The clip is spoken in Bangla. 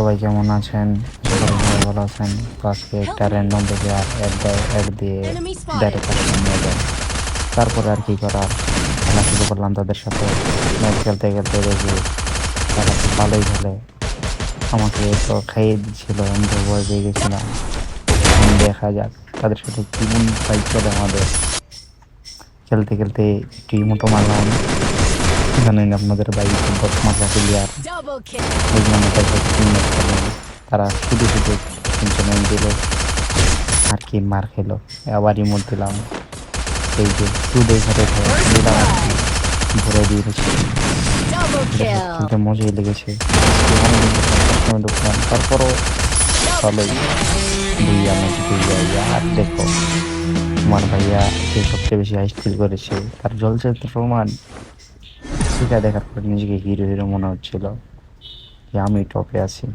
সবাই কেমন আছেন? আশা করি সবাই ভালো আছেন। তো আজকে একটা র্যান্ডম থেকে আর অ্যাড দিয়ে ডাইরেক্ট নিয়ে যায়। তারপরে আর কি করার, খেলা শুরু করলাম তাদের সাথে। ম্যাচ খেলতে খেলতে দেখি তারা খুব ভালোই খেলে। আমাকে তো খাইয়ে দিচ্ছিল, আমি তো ভয় পেয়ে গেছিলাম। দেখা যাক তাদের সাথে কেমন ফাইট চলে আমাদের। খেলতে খেলতে একটু ইমোটো মারলাম। জানেন আপনাদের ভাই ফুটবল মারলা প্লেয়ার, ওই জন্য তাদের টিমমেট করলাম। তারা শুধু শুধু টেনশন দিল আর কি মার খেলো। আবার ইমোট দিলাম, এই যে শুধু সাথে দিলাম আর কি, ভরে দিয়েছি। খেলতে মজাই লেগেছে। ঢুকলাম, তারপরও ভালোই ভুইয়া ম্যাচ ভুইয়া। আর দেখো তোমার ভাইয়া যে সবচেয়ে বেশি হাইস্ট ফিল করেছে, তার জ্বলছে তো প্রমাণ। সেটা দেখার পর নিজেকে হিরো হিরো মনে হচ্ছিল যে আমি টপে আছি।